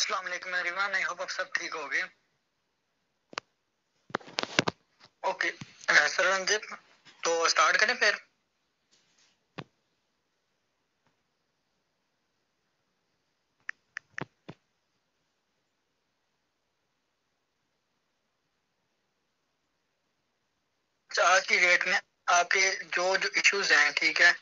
अस्सलाम वालेकुम everyone, I hope आप सब ठीक होगे। ओके सर रंजित, तो स्टार्ट करें फिर। आज की डेट में आपके जो जो इश्यूज हैं, ठीक है,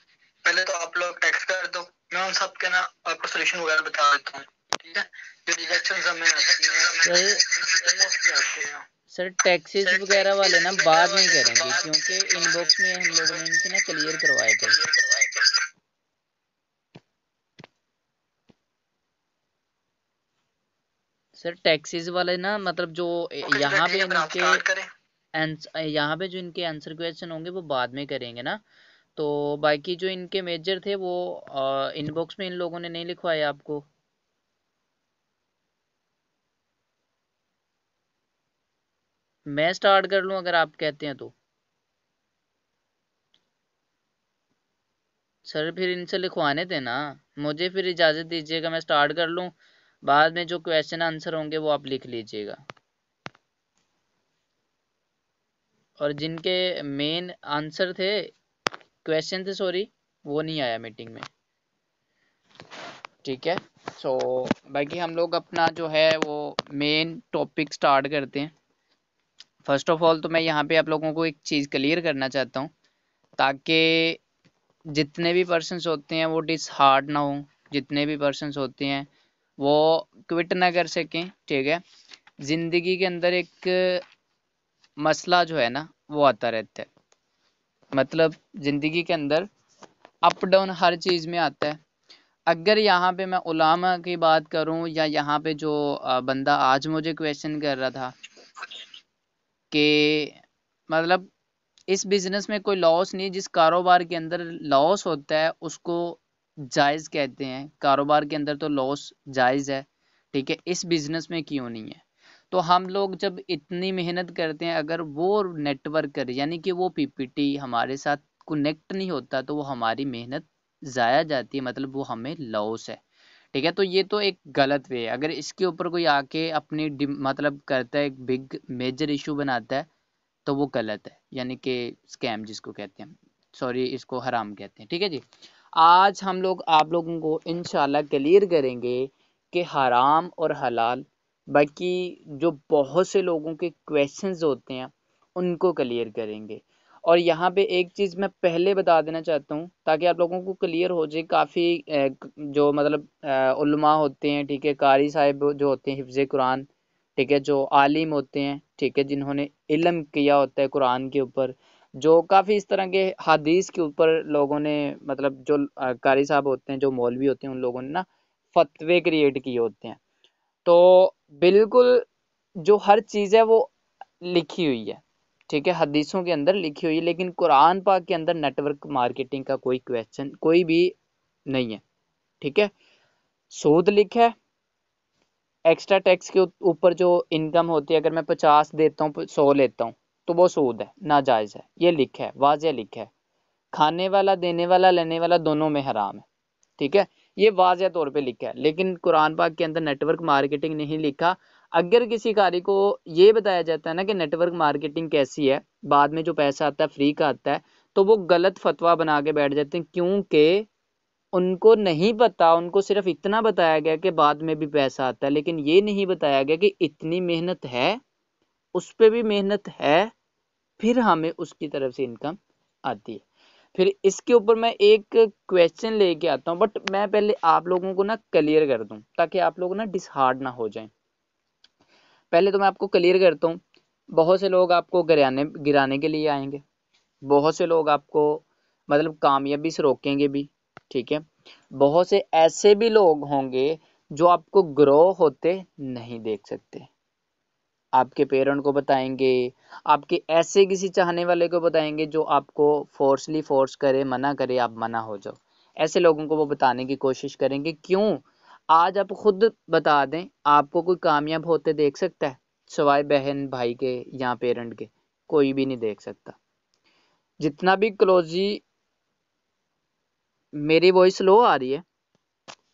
पहले तो आप लोग टेक्स्ट कर दो, मैं उन सब के ना आपको सोल्यूशन वगैरह बता देता हूँ। ठीक है, जो रिजेक्शन हमें आती हैं सर टैक्सेस वगैरह वाले ना बाद में करेंगे, क्योंकि इनबॉक्स में हम लोगों ने इनसे ना क्लियर करवाए थे। सर टैक्सेस वाले ना मतलब जो यहाँ पे जो इनके आंसर क्वेश्चन होंगे वो बाद में करेंगे ना। तो बाकी जो इनके मेजर थे वो इनबॉक्स में इन लोगों ने नहीं लिखवाए आपको। मैं स्टार्ट कर लूं अगर आप कहते हैं तो। सर फिर इनसे लिखवाने देना, मुझे फिर इजाज़त दीजिएगा, मैं स्टार्ट कर लूं। बाद में जो क्वेश्चन आंसर होंगे वो आप लिख लीजिएगा। और जिनके मेन आंसर थे, क्वेश्चन थे सॉरी, वो नहीं आया मीटिंग में। ठीक है, सो बाकी हम लोग अपना जो है वो मेन टॉपिक स्टार्ट करते हैं। फर्स्ट ऑफ ऑल तो मैं यहाँ पे आप लोगों को एक चीज़ क्लियर करना चाहता हूँ, ताकि जितने भी पर्सन्स होते हैं वो डिसहार्ड ना हो, जितने भी पर्सन्स होते हैं वो क्विट ना कर सकें। ठीक है, ज़िंदगी के अंदर एक मसला जो है ना वो आता रहता है, मतलब ज़िंदगी के अंदर अप डाउन हर चीज़ में आता है। अगर यहाँ पे मैं उलामा की बात करूँ, या यहाँ पे जो बंदा आज मुझे क्वेश्चन कर रहा था कि मतलब इस बिज़नेस में कोई लॉस नहीं, जिस कारोबार के अंदर लॉस होता है उसको जायज़ कहते हैं, कारोबार के अंदर तो लॉस जायज़ है। ठीक है, इस बिज़नेस में क्यों नहीं है? तो हम लोग जब इतनी मेहनत करते हैं, अगर वो नेटवर्कर यानी कि वो पीपीटी हमारे साथ कनेक्ट नहीं होता तो वो हमारी मेहनत ज़ाया जाती है, मतलब वो हमें लॉस है। ठीक है, तो ये तो एक गलत वे है। अगर इसके ऊपर कोई आके अपनी मतलब करता है, एक बिग मेजर इशू बनाता है, तो वो गलत है, यानी कि स्कैम जिसको कहते हैं, सॉरी इसको हराम कहते हैं। ठीक है जी, आज हम लोग आप लोगों को इंशाल्लाह क्लियर करेंगे कि हराम और हलाल, बाकी जो बहुत से लोगों के क्वेश्चंस होते हैं उनको क्लियर करेंगे। और यहाँ पे एक चीज़ मैं पहले बता देना चाहता हूँ ताकि आप लोगों को क्लियर हो जाए। काफ़ी जो मतलब उलमा होते हैं, ठीक है, कारी साहिब जो होते हैं हिफ्ज़ कुरान, ठीक है, जो आलिम होते हैं, ठीक है, जिन्होंने इल्म किया होता है कुरान के ऊपर, जो काफ़ी इस तरह के हदीस के ऊपर लोगों ने मतलब जो कारी साहब होते हैं, जो मौलवी होते हैं, उन लोगों ने ना फतवे क्रिएट किए होते हैं। तो बिल्कुल जो हर चीज़ है वो लिखी हुई है, ठीक है, हदीसों के अंदर लिखी हुई है, लेकिन कुरान पाक के अंदर नेटवर्क मार्केटिंग का कोई क्वेश्चन कोई भी नहीं है। ठीक है, सूद लिखा है, एक्स्ट्रा टैक्स के ऊपर जो इनकम होती है, अगर मैं 50 देता हूँ 100 लेता हूँ तो वो सूद है, नाजायज़ है, ये लिखा है, वाज़ेह लिखा है। खाने वाला, देने वाला, लेने वाला दोनों में हराम है। ठीक है, ये वाज़ेह तौर पे लिखा है, लेकिन कुरान पाक के अंदर नेटवर्क मार्केटिंग नहीं लिखा। अगर किसी कारी को ये बताया जाता है ना कि नेटवर्क मार्केटिंग कैसी है, बाद में जो पैसा आता है फ्री का आता है, तो वो गलत फतवा बना के बैठ जाते हैं, क्योंकि उनको नहीं पता, उनको सिर्फ इतना बताया गया कि बाद में भी पैसा आता है, लेकिन ये नहीं बताया गया कि इतनी मेहनत है, उस पे भी मेहनत है, फिर हमें उसकी तरफ से इनकम आती है। फिर इसके ऊपर मैं एक क्वेश्चन लेके आता हूँ, बट मैं पहले आप लोगों को ना क्लियर कर दूं ताकि आप लोग ना डिसहार्ड ना हो जाएं। पहले तो मैं आपको क्लियर करता हूँ, बहुत से लोग आपको गिराने के लिए आएंगे, बहुत से लोग आपको मतलब कामयाबी से रोकेंगे भी। ठीक है, बहुत से ऐसे भी लोग होंगे जो आपको ग्रो होते नहीं देख सकते, आपके पेरेंट को बताएंगे, आपके ऐसे किसी चाहने वाले को बताएंगे जो आपको फोर्स करे, मना करे, आप मना हो जाओ। ऐसे लोगों को वो बताने की कोशिश करेंगे। क्यों? आज आप खुद बता दें, आपको कोई कामयाब होते देख सकता है सवाए बहन भाई के या पेरेंट के? कोई भी नहीं देख सकता। जितना भी क्लोजी, मेरी वॉइस लो आ रही है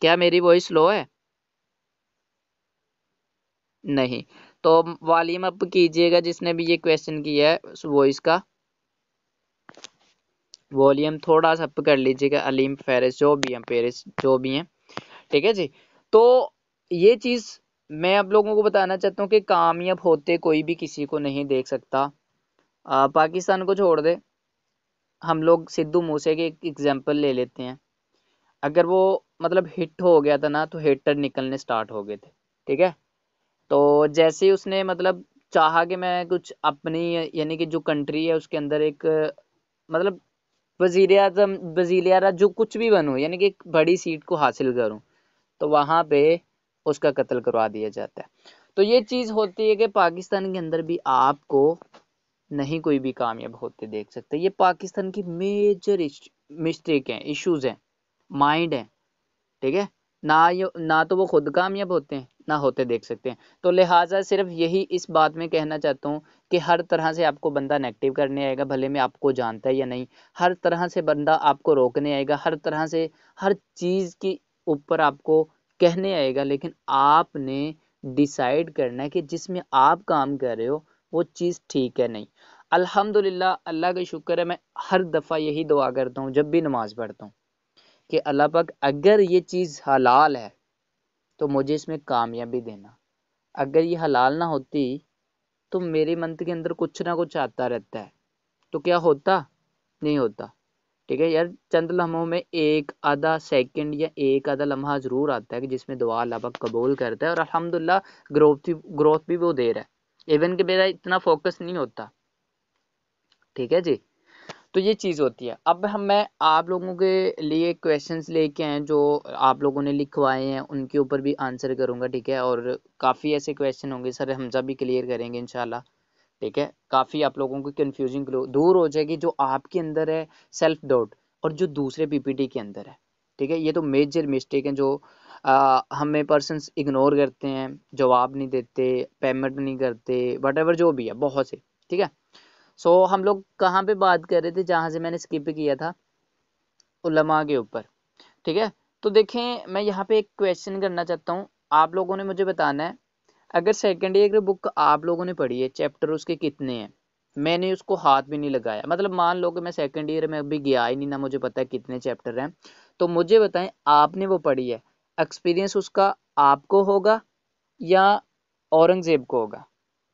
क्या? मेरी वॉइस लो है? नहीं। तो वॉल्यूम अप कीजिएगा जिसने भी ये क्वेश्चन किया है वॉइस का, वॉल्यूम थोड़ा सा अप कर लीजिएगा, अलीम फेरिस जो भी हैं, पेरिस जो भी हैं, ठीक है जी। तो ये चीज़ मैं आप लोगों को बताना चाहता हूँ कि कामयाब होते कोई भी किसी को नहीं देख सकता। पाकिस्तान को छोड़ दे, हम लोग सिद्धू मूसे के एक एग्जाम्पल ले लेते हैं। अगर वो मतलब हिट हो गया था ना तो हेटर निकलने स्टार्ट हो गए थे, ठीक है। तो जैसे ही उसने मतलब चाहा कि मैं कुछ अपनी यानी कि जो कंट्री है उसके अंदर एक मतलब वजीर आजम वजीर जो कुछ भी बनूं यानी कि एक बड़ी सीट को हासिल करूं, तो वहां पे उसका कत्ल करवा दिया जाता है। तो ये चीज होती है कि पाकिस्तान के अंदर भी आपको नहीं कोई भी कामयाब होते देख सकते। ये पाकिस्तान की मेजर मिस्टेक है, इश्यूज हैं, माइंड है, ठीक है। ना तो वो खुद कामयाब होते हैं ना होते देख सकते हैं। तो लिहाजा सिर्फ यही इस बात में कहना चाहता हूँ कि हर तरह से आपको बंदा नेगेटिव करने आएगा, भले में आपको जानता है या नहीं। हर तरह से बंदा आपको रोकने आएगा, हर तरह से हर चीज़ के ऊपर आपको कहने आएगा, लेकिन आपने डिसाइड करना है कि जिसमें आप काम कर रहे हो वो चीज़ ठीक है नहीं। अल्हम्दुलिल्लाह, अल्लाह का शुक्र है, मैं हर दफ़ा यही दुआ करता हूँ जब भी नमाज पढ़ता हूँ कि अल्लाह पाक अगर ये चीज़ हलाल है तो मुझे इसमें कामयाबी देना। अगर ये हलाल ना होती तो मेरे मन के अंदर कुछ ना कुछ आता रहता है, तो क्या होता? नहीं होता, ठीक है यार। चंद लम्हों में एक आधा सेकंड या एक आधा लम्हा जरूर आता है कि जिसमें दुआ अल्लाह पाक कबूल करता है, और अल्हम्दुलिल्लाह ग्रोथ भी वो दे रहा है, इवन कि मेरा इतना फोकस नहीं होता, ठीक है जी। तो ये चीज़ होती है। अब मैं आप लोगों के लिए क्वेश्चंस लेके आए जो आप लोगों ने लिखवाए हैं, उनके ऊपर भी आंसर करूंगा, ठीक है। और काफ़ी ऐसे क्वेश्चन होंगे सर, हमजा भी क्लियर करेंगे इंशाल्लाह, ठीक है। काफ़ी आप लोगों की कन्फ्यूजन दूर हो जाएगी जो आपके अंदर है, सेल्फ डाउट, और जो दूसरे पीपीटी के अंदर है, ठीक है। ये तो मेजर मिस्टेक है जो हमें पर्सनस इग्नोर करते हैं, जवाब नहीं देते, पेमेंट नहीं करते, वट जो भी है, बहुत से, ठीक है। सो हम लोग कहाँ पे बात कर रहे थे जहाँ से मैंने स्किप किया था, उलमा के ऊपर, ठीक है। तो देखें, मैं यहाँ पे एक क्वेश्चन करना चाहता हूँ, आप लोगों ने मुझे बताना है। अगर सेकेंड ईयर की बुक आप लोगों ने पढ़ी है, चैप्टर उसके कितने हैं, मैंने उसको हाथ भी नहीं लगाया, मतलब मान लो कि मैं सेकेंड ईयर में अभी गया ही नहीं, ना मुझे पता है कितने चैप्टर हैं, तो मुझे बताएं आपने वो पढ़ी है, एक्सपीरियंस उसका आपको होगा या औरंगजेब को होगा?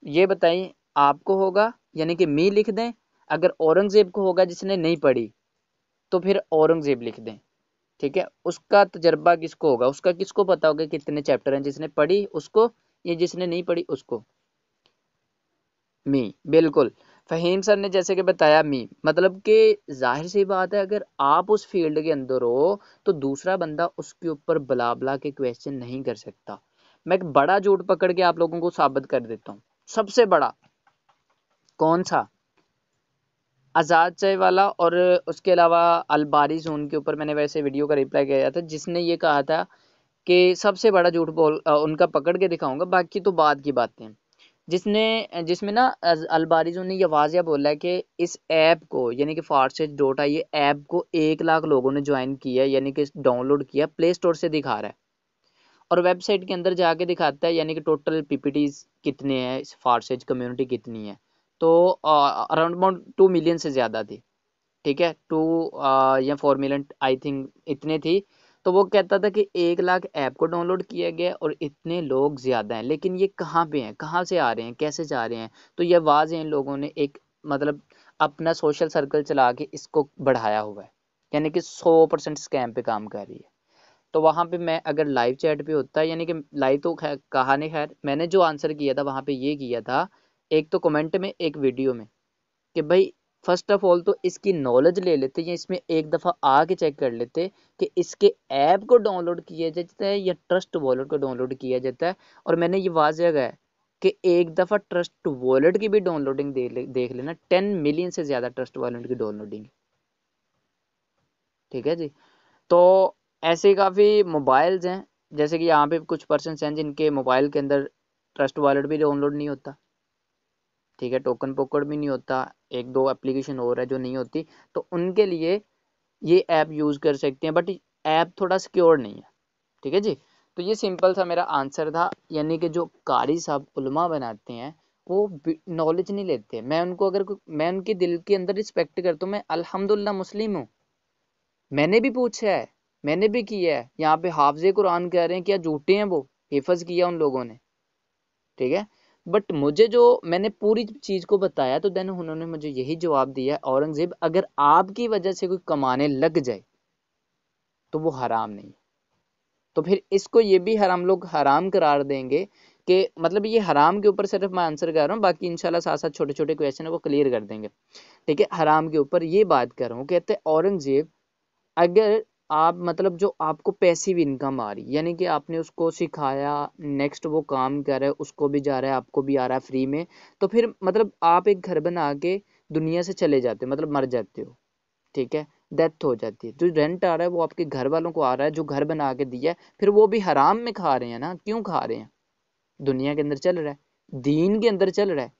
ये बताइए, आपको होगा यानी कि मी लिख दें, अगर औरंगजेब को होगा जिसने नहीं पढ़ी तो फिर औरंगजेब लिख दें, ठीक है। उसका तजर्बा किसको होगा, उसका किसको पता होगा कितने चैप्टर हैं, जिसने पढ़ी उसको या जिसने नहीं पढ़ी उसको? मी, बिल्कुल। फहीम सर ने जैसे कि बताया मी, मतलब कि जाहिर सी बात है अगर आप उस फील्ड के अंदर हो तो दूसरा बंदा उसके ऊपर बला बला के क्वेश्चन नहीं कर सकता। मैं एक बड़ा झूठ पकड़ के आप लोगों को साबित कर देता हूँ, सबसे बड़ा। कौन सा? आज़ाद चाय वाला, और उसके अलावा अलबारी जोन के ऊपर मैंने वैसे वीडियो का रिप्लाई किया था जिसने ये कहा था कि सबसे बड़ा झूठ उनका पकड़ के दिखाऊंगा, बाकी तो बाद की बातें हैं। जिसने जिसमें ना अलबारी जोन ने ये वाजिया बोला है कि इस ऐप को यानी कि फारसेज डोट आई, ये ऐप को 1 लाख लोगों ने ज्वाइन किया यानी कि डाउनलोड किया, प्ले स्टोर से दिखा रहा है, और वेबसाइट के अंदर जाके दिखाता है यानी कि टोटल पीपीटीज कितने हैं, इस फारसेज कम्युनिटी कितनी है। तो अराउंड अबाउट 2 मिलियन से ज़्यादा थी, ठीक है। 2 या 4 मिलियन आई थिंक इतने थी। तो वो कहता था कि 1 लाख ऐप को डाउनलोड किया गया और इतने लोग ज़्यादा हैं, लेकिन ये कहाँ पे हैं, कहाँ से आ रहे हैं, कैसे जा रहे हैं? तो ये आवाज़ इन लोगों ने एक मतलब अपना सोशल सर्कल चला के इसको बढ़ाया हुआ है, यानी कि 100% स्कैम पे काम कर रही है। तो वहाँ पे मैं अगर लाइव चैट पे होता, यानी कि लाइव तो खैर कहा नहीं, खैर मैंने जो आंसर किया था वहाँ पे ये किया था, एक तो कमेंट में एक वीडियो में, कि भाई फर्स्ट ऑफ ऑल तो इसकी नॉलेज ले लेते या इसमें एक दफ़ा आके चेक कर लेते कि इसके ऐप को डाउनलोड किया जाता है या ट्रस्ट वॉलेट को डाउनलोड किया जाता है। और मैंने ये वाज़ह है कि एक दफ़ा ट्रस्ट वॉलेट की भी डाउनलोडिंग देख लेना, 10 मिलियन से ज़्यादा ट्रस्ट वॉलेट की डाउनलोडिंग, ठीक है जी। तो ऐसे काफ़ी मोबाइल्स हैं, जैसे कि यहाँ पे कुछ पर्सन हैं जिनके मोबाइल के अंदर ट्रस्ट वॉलेट भी डाउनलोड नहीं होता, ठीक है, टोकन पॉकेट भी नहीं होता, एक दो एप्लीकेशन और है जो नहीं होती। तो उनके लिए ये ऐप यूज़ कर सकते हैं, बट ऐप थोड़ा सिक्योर नहीं है, ठीक है जी। तो ये सिंपल सा मेरा आंसर था। यानी कि जो कारी साहब उलमा बनाते हैं वो नॉलेज नहीं लेते। मैं उनको अगर मैं उनके दिल के अंदर रिस्पेक्ट करता हूँ। मैं अल्हम्दुलिल्लाह मुस्लिम हूँ, मैंने भी पूछा है, मैंने भी किया है। यहाँ पे हाफजे कुरान कह रहे हैं, क्या झूठे हैं वो? हिफज किया उन लोगों ने, ठीक है। बट मुझे जो मैंने पूरी चीज को बताया तो देन उन्होंने मुझे यही जवाब दिया, औरंगजेब अगर आपकी वजह से कोई कमाने लग जाए तो वो हराम नहीं। तो फिर इसको ये भी हम लोग हराम करार देंगे कि मतलब ये हराम के ऊपर सिर्फ मैं आंसर कर रहा हूँ, बाकी इंशाल्लाह साथ साथ छोटे छोटे क्वेश्चन है वो क्लियर कर देंगे, ठीक है। हराम के ऊपर ये बात कर रहा हूँ। कहते हैं औरंगजेब अगर आप मतलब जो आपको पैसिव इनकम आ रही, यानी कि आपने उसको सिखाया, नेक्स्ट वो काम कर रहा है, उसको भी जा रहा है, आपको भी आ रहा है फ्री में, तो फिर मतलब आप एक घर बना के दुनिया से चले जाते हो, मतलब मर जाते हो, ठीक है, डेथ हो जाती है। जो रेंट आ रहा है वो आपके घर वालों को आ रहा है, जो घर बना के दिया है, फिर वो भी हराम में खा रहे हैं ना। क्यों खा रहे हैं? दुनिया के अंदर चल रहा है, दीन के अंदर चल रहा है,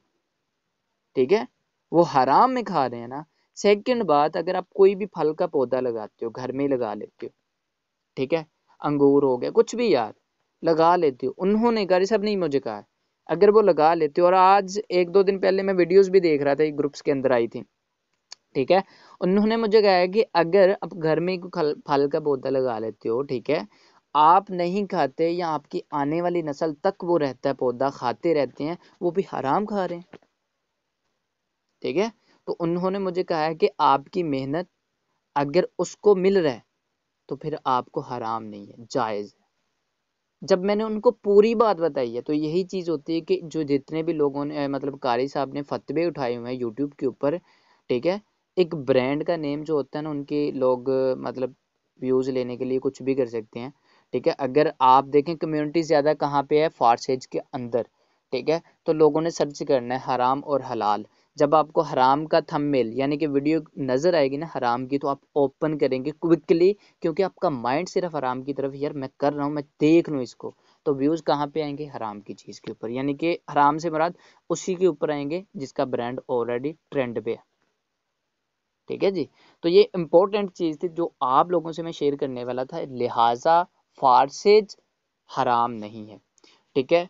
ठीक है, वो हराम में खा रहे हैं ना। सेकंड बात, अगर आप कोई भी फल का पौधा लगाते हो, घर में ही लगा लेते हो, ठीक है, अंगूर हो गया, कुछ भी यार लगा लेते हो, उन्होंने कारी साहब नहीं मुझे कहा है, अगर वो लगा लेते हो, और आज एक दो दिन पहले मैं वीडियोस भी देख रहा था, ग्रुप्स के अंदर आई थी, ठीक है, उन्होंने मुझे कहा है कि अगर आप घर में कोई फल का पौधा लगा लेते हो, ठीक है, आप नहीं खाते या आपकी आने वाली नस्ल तक वो रहता है, पौधा खाते रहते हैं, वो भी हराम खा रहे हैं, ठीक है। तो उन्होंने मुझे कहा है कि आपकी मेहनत अगर उसको मिल रहा है तो फिर आपको हराम नहीं है, जायज़ है। जब मैंने उनको पूरी बात बताई है, तो यही चीज़ होती है कि जो जितने भी लोगों ने मतलब कारी साहब ने फतवे उठाए हुए हैं यूट्यूब के ऊपर, ठीक है, एक ब्रांड का नेम जो होता है ना, उनके लोग मतलब व्यूज़ लेने के लिए कुछ भी कर सकते हैं, ठीक है। अगर आप देखें कम्युनिटी ज़्यादा कहाँ पे है, फारसेज के अंदर, ठीक है, तो लोगों ने सर्च करना है हराम और हलाल। जब आपको हराम का थंबनेल यानी कि वीडियो नज़र आएगी ना हराम की, तो आप ओपन करेंगे क्विकली, क्योंकि आपका माइंड सिर्फ हराम की तरफ, यार मैं कर रहा हूँ, मैं देख लूँ इसको, तो व्यूज़ कहाँ पे आएंगे, हराम की चीज़ के ऊपर, यानी कि हराम से मुराद उसी के ऊपर आएंगे जिसका ब्रांड ऑलरेडी ट्रेंड पे है, ठीक है जी। तो ये इंपॉर्टेंट चीज़ थी जो आप लोगों से मैं शेयर करने वाला था, लिहाजा फारसेज हराम नहीं है, ठीक है।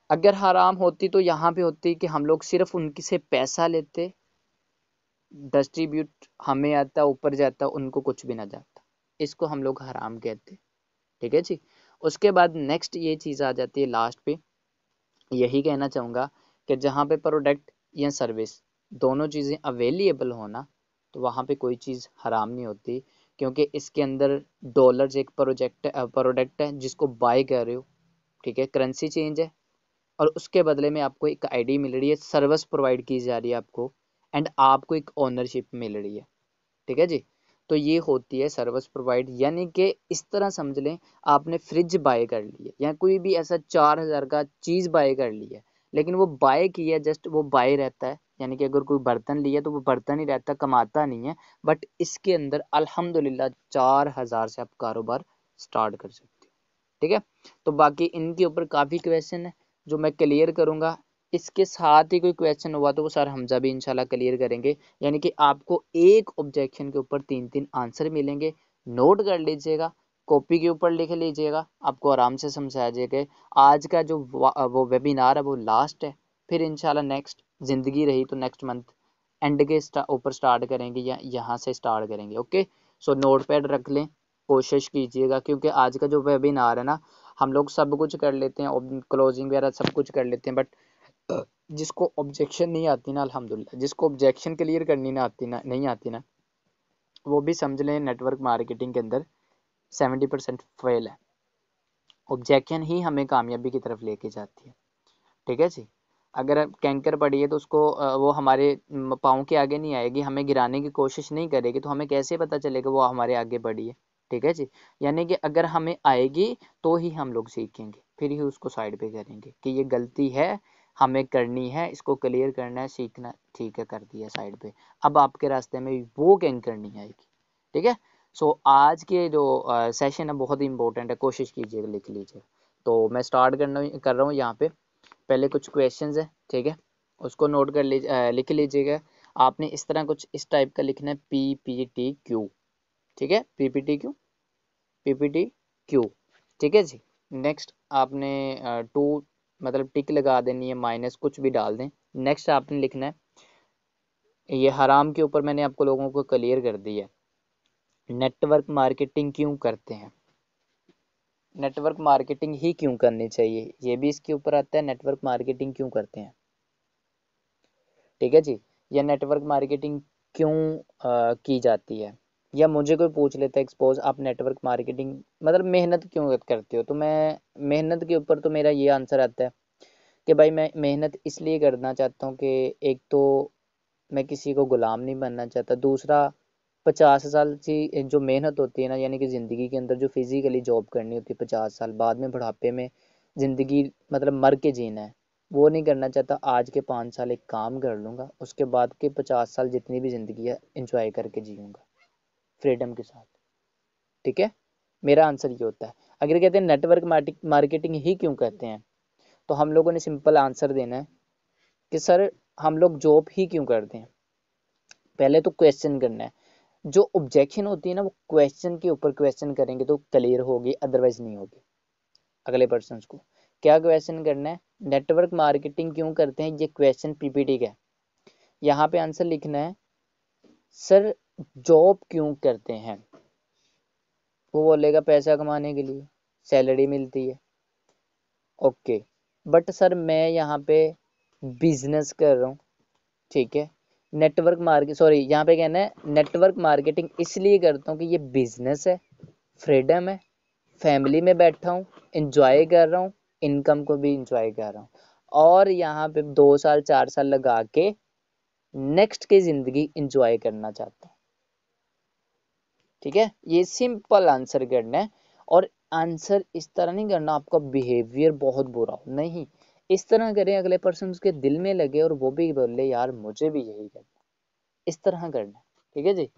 अगर हराम होती तो यहाँ पे होती कि हम लोग सिर्फ उनकी से पैसा लेते, डिस्ट्रीब्यूट हमें आता, ऊपर जाता, उनको कुछ भी ना जाता, इसको हम लोग हराम कहते, ठीक है जी। उसके बाद नेक्स्ट ये चीज़ आ जाती है लास्ट पे, यही कहना चाहूँगा कि जहाँ पे प्रोडक्ट या सर्विस दोनों चीज़ें अवेलेबल होना, तो वहाँ पे कोई चीज़ हराम नहीं होती, क्योंकि इसके अंदर डॉलर्स एक प्रोडक्ट है जिसको बाय कर रहे हो, ठीक है, करेंसी चेंज है, और उसके बदले में आपको एक आईडी मिल रही है, सर्विस प्रोवाइड की जा रही है आपको, एंड आपको एक ओनरशिप मिल रही है, ठीक है जी। तो ये होती है सर्विस प्रोवाइड, यानी कि इस तरह समझ लें, आपने फ्रिज बाय कर ली है या कोई भी ऐसा 4,000 का चीज़ बाय कर ली है, लेकिन वो बाय की है, जस्ट वो बाय रहता है, यानी कि अगर कोई बर्तन लिया तो वो बर्तन ही रहता, कमाता नहीं है, बट इसके अंदर अल्हम्दुलिल्लाह 4,000 से आप कारोबार स्टार्ट कर सकते हो, ठीक है। तो बाकी इनके ऊपर काफ़ी क्वेश्चन है जो मैं क्लियर करूँगा, इसके साथ ही कोई क्वेश्चन हुआ तो वो सर हमजा भी इंशाल्लाह क्लियर करेंगे। यानी कि आपको एक ऑब्जेक्शन के ऊपर 3-3 आंसर मिलेंगे, नोट कर लीजिएगा, कॉपी के ऊपर लिख लीजिएगा, आपको आराम से समझाया जाएगा। आज का जो वो वेबिनार है वो लास्ट है, फिर इंशाल्लाह नेक्स्ट ज़िंदगी रही तो नेक्स्ट मंथ एंड के ऊपर स्टार्ट करेंगे या यहाँ से स्टार्ट करेंगे, ओके। सो नोट पैड रख लें, कोशिश कीजिएगा, क्योंकि आज का जो वेबिनार है ना, हम लोग सब कुछ कर लेते हैं, क्लोजिंग वगैरह सब कुछ कर लेते हैं, बट जिसको ऑब्जेक्शन नहीं आती ना, अल्हम्दुलिल्लाह जिसको ऑब्जेक्शन क्लियर करनी ना आती ना, नहीं आती ना, वो भी समझ लें नेटवर्क मार्केटिंग के अंदर 70% फेल है। ऑब्जेक्शन ही हमें कामयाबी की तरफ लेके जाती है, ठीक है जी। अगर कैंकर पड़ी है तो उसको वो हमारे पाँव के आगे नहीं आएगी, हमें गिराने की कोशिश नहीं करेगी, तो हमें कैसे पता चलेगा वो हमारे आगे बढ़ी है, ठीक है जी। यानी कि अगर हमें आएगी तो ही हम लोग सीखेंगे, फिर ही उसको साइड पे करेंगे कि ये गलती है, हमें करनी है, इसको क्लियर करना है, सीखना, ठीक है, कर दिया साइड पे, अब आपके रास्ते में वो कैंकर नहीं आएगी, ठीक है। सो आज के जो सेशन है बहुत ही इंपॉर्टेंट है, कोशिश कीजिएगा लिख लीजिए। तो मैं स्टार्ट कर रहा हूँ यहाँ पे, पहले कुछ क्वेश्चंस है, ठीक है, उसको नोट कर लीजिए, लिख लीजिएगा। आपने इस तरह कुछ इस टाइप का लिखना है, PPTQ, ठीक है, PPTQ, PPTQ, ठीक है जी। नेक्स्ट आपने टू मतलब टिक लगा देनी है, माइनस कुछ भी डाल दें। नेक्स्ट आपने लिखना है, ये हराम के ऊपर मैंने आपको लोगों को क्लियर कर दिया है। नेटवर्क मार्केटिंग क्यों करते हैं, नेटवर्क मार्केटिंग ही क्यों करनी चाहिए, ये भी इसके ऊपर आता है, नेटवर्क मार्केटिंग क्यों करते हैं। ठीक है जी, या नेटवर्क मार्केटिंग क्यों की जाती है, या मुझे कोई पूछ लेता है एक्सपोज आप नेटवर्क मार्केटिंग मतलब मेहनत क्यों करते हो, तो मैं मेहनत के ऊपर तो मेरा ये आंसर आता है कि भाई मैं मेहनत इसलिए करना चाहता हूँ कि एक तो मैं किसी को गुलाम नहीं बनना चाहता, दूसरा 50 साल की जो मेहनत होती है ना, यानी कि ज़िंदगी के अंदर जो फिजिकली जॉब करनी होती है 50 साल बाद में बुढ़ापे में ज़िंदगी मतलब मर के जीना है, वो नहीं करना चाहता। आज के 5 साल एक काम कर लूँगा, उसके बाद के 50 साल जितनी भी ज़िंदगी है इंजॉय करके जीऊँगा फ्रीडम के साथ। ठीक है, मेरा आंसर ये होता है। अगर कहते हैं नेटवर्क मार्केटिंग ही क्यों कहते हैं, तो हम लोगों ने सिंपल आंसर देना है कि सर हम लोग जॉब ही क्यों करते हैं। पहले तो क्वेश्चन करना है, जो ऑब्जेक्शन होती है ना वो क्वेश्चन के ऊपर क्वेश्चन करेंगे तो क्लियर होगी, अदरवाइज नहीं होगी। अगले पर्सन को क्या क्वेश्चन करना है, नेटवर्क मार्केटिंग क्यों करते हैं, ये क्वेश्चन पीपीटी का है। यहाँ पे आंसर लिखना है सर जॉब क्यों करते हैं, वो बोलेगा पैसा कमाने के लिए, सैलरी मिलती है। ओके, बट सर मैं यहाँ पे बिजनेस कर रहा हूँ। ठीक है, नेटवर्क मार्केट सॉरी यहाँ पे कहना है नेटवर्क मार्केटिंग इसलिए करता हूँ कि ये बिजनेस है, फ्रीडम है, फैमिली में बैठा हूँ, इंजॉय कर रहा हूँ, इनकम को भी इंजॉय कर रहा हूँ, और यहाँ पे 2 साल 4 साल लगा के नेक्स्ट की ज़िंदगी इंजॉय करना चाहता हूँ। ठीक है, ये सिंपल आंसर करना है, और आंसर इस तरह नहीं करना आपका बिहेवियर बहुत बुरा हो, नहीं, इस तरह करें अगले पर्सन के दिल में लगे और वो भी बोले यार मुझे भी यही करना, इस तरह करना। ठीक है जी,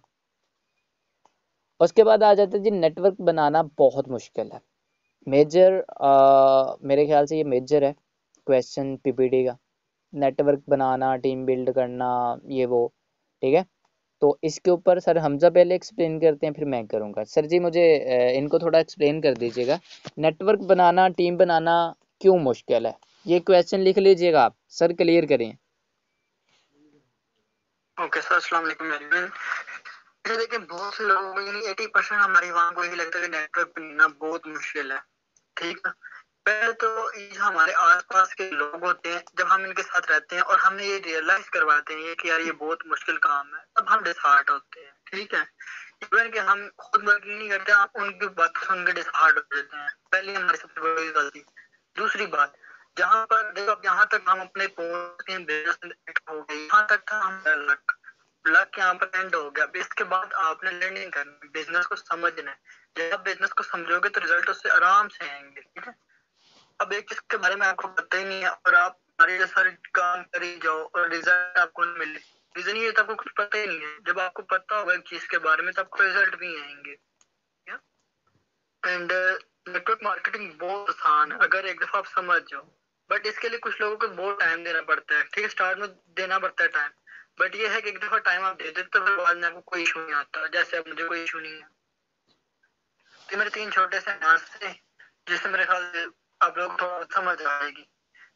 उसके बाद आ जाते हैं जी नेटवर्क बनाना बहुत मुश्किल है, मेजर मेरे ख्याल से ये मेजर है क्वेश्चन पीपीटी का, नेटवर्क बनाना, टीम बिल्ड करना, ये वो। ठीक है, तो इसके ऊपर सर हमजा पहले एक्सप्लेन करते हैं फिर मैं करूँगा। सर जी मुझे इनको थोड़ा एक्सप्लेन कर दीजिएगा, नेटवर्क बनाना, टीम बनाना क्यों मुश्किल है, ये क्वेश्चन लिख लीजिएगा आप, सर क्लियर करें। ओके सर, अस्सलाम वालेकुम एवरीवन। ये देखिए बहुत से लोगों को यानी 80% हमारे वहाँ को यही लगता है कि नेटवर्क बनाना बहुत मुश्किल है। ठीक है, पहले तो ये जो हमारे आसपास के लोग होते हैं, जब हम इनके साथ रहते हैं और हमें ये रियलाइज करवाते हैं कि यार ये बहुत मुश्किल काम है, तब हम डिसहार्ट होते हैं। ठीक है, इवन कि हम खुद वर्किंग नहीं करते, हम उनकी बात सुन के डिसहार्ट हो जाते हैं, पहले हमारी सबसे बड़ी गलती। दूसरी बात, जहाँ पर देखो अब यहाँ तक हम अपने बिजनेस हो गए, यहाँ तक था हम लक लक यहाँ पर एंड हो गया। अब इसके बाद आपने लर्निंग करनी, बिजनेस को समझना है। जब आप बिजनेस को समझोगे तो रिजल्ट उससे आराम से आएंगे। ठीक है, अब एक चीज के बारे में आपको पता ही नहीं है और आप हमारे सारे काम करी जाओ और रिजल्ट आपको नहीं मिले, रीजन ये तो आपको कुछ पता ही नहीं है। जब आपको पता होगा एक चीज के बारे में तो आपको रिजल्ट भी आएंगे। एंड नेटवर्क मार्केटिंग बहुत आसान है अगर एक दफा आप समझ जाओ, बट इसके लिए कुछ लोगों को बहुत टाइम देना पड़ता है। ठीक है, स्टार्ट में देना पड़ता है टाइम, बट ये है कि एक दफा टाइम आप दे देते तो फिर बाद में आपको कोई इशू नहीं आता, जैसे अब मुझे कोई इशू नहीं है। तो मेरे 3 छोटे से आंसर थे जिससे मेरे ख्याल से आप लोग थोड़ा समझ आएगी।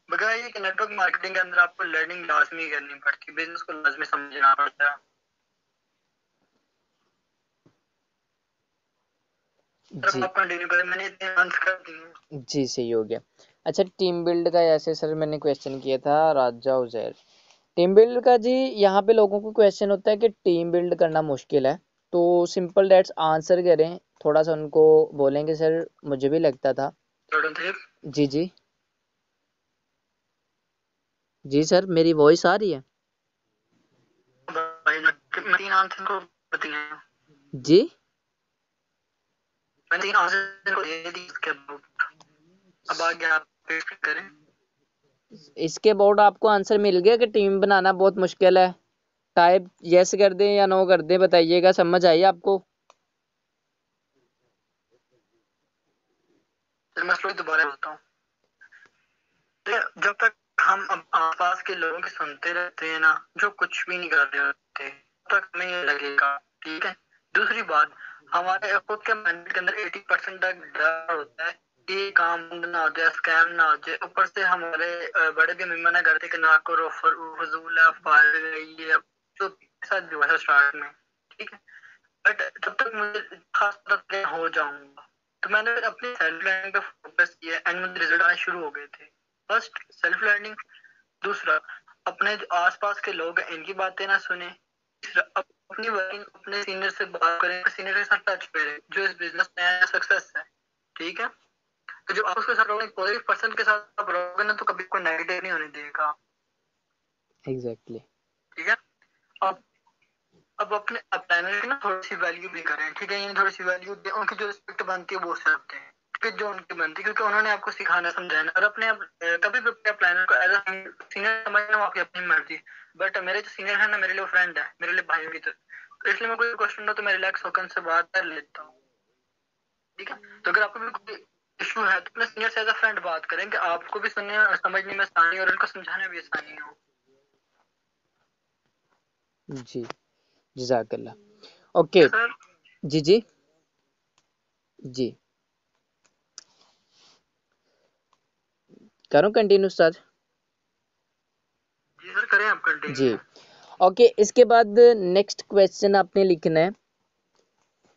बगैर ये कि नेटवर्क मार्केटिंग के अंदर आपको लर्निंग लाजमी करनी पड़ती है, बिजनेस को लाजमी समझना पड़ता है। जी आप कंटिन्यू करें, मैंने इतने आंसर कर दिए। जी सही हो गया। अच्छा टीम बिल्ड का ऐसे सर मैंने क्वेश्चन किया था राजा उजैर, टीम बिल्ड का जी यहाँ पे लोगों को क्वेश्चन होता है कि टीम बिल्ड करना मुश्किल है, तो सिंपल डेट्स आंसर करें, थोड़ा सा उनको बोलेंगे सर मुझे भी लगता था। जी जी जी सर मेरी वॉइस आ रही है। भाई मैं 3 आंसर को बताइए, जी मैंने 3 आंसर को दे दी इसके बाद, अब आगे आप पेश करें। इसके अबाउट आपको आंसर मिल गया कि टीम बनाना बहुत मुश्किल है, टाइप यस कर दें या नो कर दें, बताइएगा, समझ आई आपको। फिर मैं स्टोरी दोबारा बोलता हूँ। जब तक हम आसपास के लोगों की सुनते रहते हैं ना, जो कुछ भी नहीं कर रहे होते, तब तक हमें ये लगेगा। ठीक है, दूसरी बात, हमारे खुद के माइंड के अंदर 80% तक डर होता है कि काम बंद ना हो जाए, स्कैम ना हो जाए। ऊपर से हमारे बड़े भी मना करते कि ना करो, फजूल है, फायदा है, ये अब तो साथ भी हुआ था स्टार्ट में, ठीक है। बट जब तक मुझे खास तक हो जाऊंगा, तो मैंने फिर अपनी सेल्फ लर्निंग पे फोकस किया एंड मुझे रिजल्ट आने शुरू हो गए थे। फर्स्ट सेल्फ लर्निंग, दूसरा अपने जो आसपास के लोग हैं इनकी बातें ना सुने, तीसरा अपनी वर्किंग अपने सीनियर से बात करें, सीनियर के साथ टच में रहे जो इस बिजनेस में है, सक्सेस है, ठीक है। तो जब आप उसके साथ रहोगे, पॉजिटिव पर्सन के साथ आप रहोगे ना, तो कभी कोई नेगेटिव नहीं होने देगा। एग्जैक्टली। ठीक है। अब अपने प्लानर की ना थोड़ी सी वैल्यू भी करें, ठीक है। ये थोड़ी सी वैल्यू दे, उनकी जो रिस्पेक्ट बनती है वो उससे रखते हैं, ठीक है, जो उनकी बनती है, क्योंकि उन्होंने आपको सिखाना समझाना। और अपने कभी भी अपने प्लानर को एज अ सीनियर समझना, वो आपकी अपनी मर्जी। बट मेरे जो सीनियर है ना, मेरे लिए फ्रेंड है, मेरे लिए भाइयों की तरह। तो इसलिए मैं कोई क्वेश्चन हो तो मैं रिलैक्स होकर उनसे बात कर लेता हूँ, ठीक है। तो अगर आपको भी कोई इशू है तो अपने सीनियर से एज अ फ्रेंड बात करें, कि आपको भी सुनने और समझने में आसानी और उनको समझाने में भी आसानी हो। जी, जज़ाकल्लाह। ओके। सर जी जी जी, करूँ कंटिन्यू सर? जी सर, करें आप जी। कंटिन्यू। ओके, इसके बाद नेक्स्ट क्वेश्चन आपने लिखना है,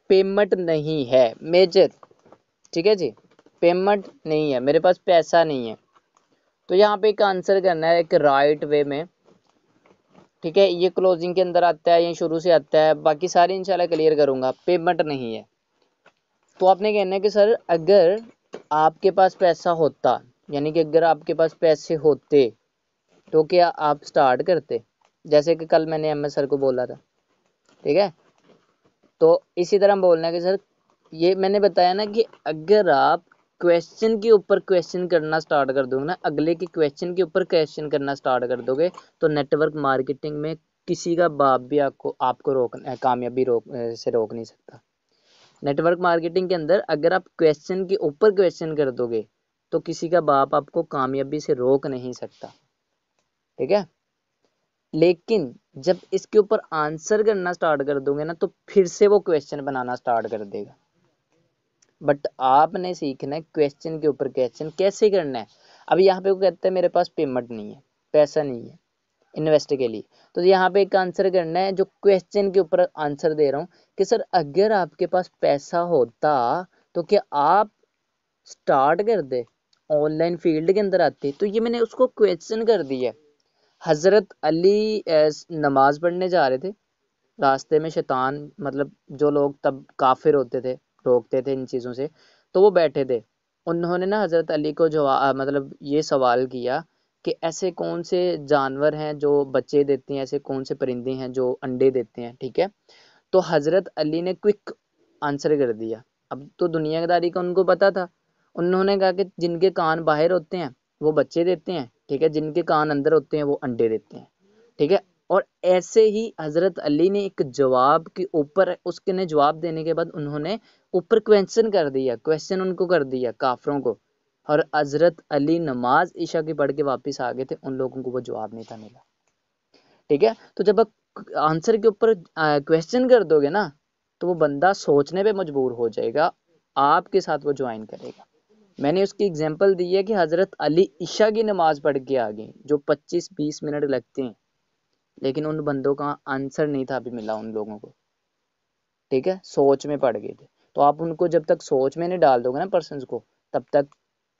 पेमेंट नहीं है मेजर, ठीक है जी। पेमेंट नहीं है, मेरे पास पैसा नहीं है, तो यहाँ पे एक आंसर करना है एक राइट वे में, ठीक है। ये क्लोजिंग के अंदर आता है, ये शुरू से आता है, बाकी सारे इंशाल्लाह क्लियर करूंगा। पेमेंट नहीं है तो आपने कहना है कि सर अगर आपके पास पैसा होता, यानी कि अगर आपके पास पैसे होते तो क्या आप स्टार्ट करते, जैसे कि कल मैंने एम एस सर को बोला था, ठीक है। तो इसी तरह हम बोलना है कि सर ये मैंने बताया ना कि अगर आप क्वेश्चन के ऊपर क्वेश्चन करना स्टार्ट कर दोगे ना, अगले के क्वेश्चन के ऊपर क्वेश्चन करना स्टार्ट कर दोगे, तो नेटवर्क मार्केटिंग में किसी का बाप भी आपको आपको रोक कामयाबी से रोक नहीं सकता। नेटवर्क मार्केटिंग के अंदर अगर आप क्वेश्चन के ऊपर क्वेश्चन कर दोगे तो किसी का बाप आपको कामयाबी से रोक नहीं सकता, ठीक है। लेकिन जब इसके ऊपर आंसर करना स्टार्ट कर दोगे ना, तो फिर से वो क्वेश्चन बनाना स्टार्ट कर देगा। बट आपने सीखना है क्वेश्चन के ऊपर क्वेश्चन कैसे करना है। अब यहाँ पे वो कहता है मेरे पास पेमेंट नहीं है, पैसा नहीं है इन्वेस्ट के लिए, तो यहाँ पे एक आंसर करना है जो क्वेश्चन के ऊपर आंसर दे रहा हूँ कि सर अगर आपके पास पैसा होता तो क्या आप स्टार्ट कर दे, ऑनलाइन फील्ड के अंदर आते। तो ये मैंने उसको क्वेश्चन कर दिया। हजरत अली नमाज पढ़ने जा रहे थे, रास्ते में शैतान मतलब जो लोग तब काफिर होते थे, रोकते थे इन चीज़ों से, तो वो बैठे थे। उन्होंने ना हजरत अली को जवाब मतलब ये सवाल किया कि ऐसे कौन से जानवर हैं जो बच्चे देते हैं, ऐसे कौन से परिंदे हैं जो अंडे देते हैं, ठीक है। तो हजरत अली ने क्विक आंसर कर दिया। अब तो दुनियादारी का उनको पता था। उन्होंने कहा कि जिनके कान बाहर होते हैं वो बच्चे देते हैं, ठीक है, जिनके कान अंदर होते हैं वो अंडे देते हैं, ठीक है। और ऐसे ही हजरत अली ने एक जवाब के ऊपर उसके ने जवाब देने के बाद उन्होंने ऊपर क्वेश्चन कर दिया, क्वेश्चन उनको कर दिया काफरों को। और हजरत अली नमाज ईशा की पढ़ के वापस आ गए थे, उन लोगों को वो जवाब नहीं था मिला, ठीक है। तो जब आप आंसर के ऊपर क्वेश्चन कर दोगे ना, तो वो बंदा सोचने पे मजबूर हो जाएगा, आपके साथ वो ज्वाइन करेगा। मैंने उसकी एग्जांपल दी है कि हजरत अली ईशा की नमाज पढ़ के आ गए, जो 25-20 मिनट लगते हैं, लेकिन उन बंदों का आंसर नहीं था अभी मिला उन लोगों को, ठीक है, सोच में पड़ गए थे। तो आप उनको जब तक सोच में नहीं डाल दोगे ना पर्सन को, तब तक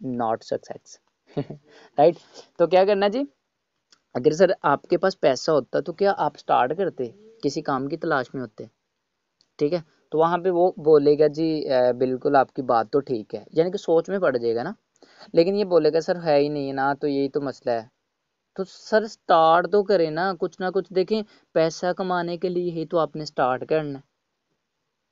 नॉट सक्सेस। राइट। तो क्या करना जी, अगर सर आपके पास पैसा होता तो क्या आप स्टार्ट करते, किसी काम की तलाश में होते, ठीक है। तो वहां पे वो बोलेगा जी बिल्कुल आपकी बात तो ठीक है, यानी कि सोच में पड़ जाएगा ना। लेकिन ये बोलेगा सर है ही नहीं ना, तो यही तो मसला है। तो सर स्टार्ट तो करें ना कुछ देखें, पैसा कमाने के लिए ही तो आपने स्टार्ट करना है,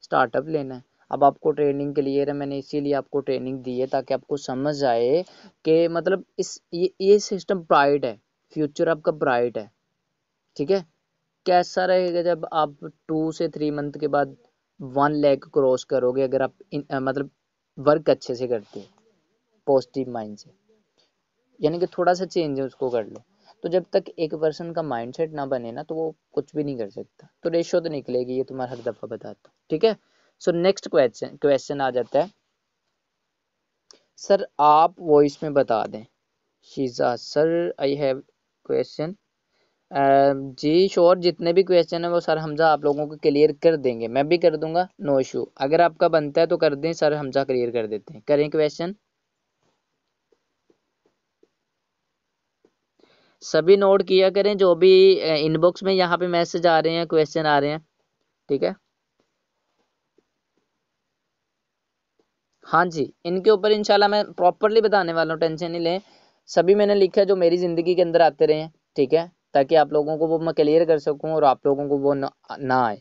स्टार्टअप लेना है। अब आपको ट्रेनिंग के लिए मैंने इसीलिए आपको ट्रेनिंग दी है ताकि आपको समझ आए कि मतलब इस ये सिस्टम ब्राइट है, फ्यूचर आपका ब्राइट है, ठीक है। कैसा रहेगा जब आप 2 से 3 मंथ के बाद 1 लाख क्रॉस करोगे, अगर आप मतलब वर्क अच्छे से करते हो, पॉजिटिव माइंड से, यानी कि थोड़ा सा चेंज है उसको कर लो। तो जब तक एक पर्सन का माइंडसेट ना बने ना, तो वो कुछ भी नहीं कर सकता। तो रेशो तो निकलेगी, ये तुम्हारा हर दफा बताता हूँ, ठीक है। सो नेक्स्ट क्वेश्चन आ जाता है, सर आप वॉइस में बता दें। Sheeja sir I have question. जी श्योर, जितने भी क्वेश्चन है वो सर हमजा आप लोगों को क्लियर कर देंगे, मैं भी कर दूंगा, नो इशू। अगर आपका बनता है तो कर दें, सर हमजा क्लियर कर देते हैं। करें क्वेश्चन, सभी नोट किया करें जो भी इनबॉक्स में यहाँ पे मैसेज आ रहे हैं, क्वेश्चन आ रहे हैं, ठीक है। हाँ जी, इनके ऊपर इंशाल्लाह मैं प्रॉपरली बताने वाला हूँ, टेंशन नहीं लें। सभी मैंने लिखा है जो मेरी ज़िंदगी के अंदर आते रहे हैं, ठीक है, ताकि आप लोगों को वो मैं क्लियर कर सकूँ और आप लोगों को वो ना आए,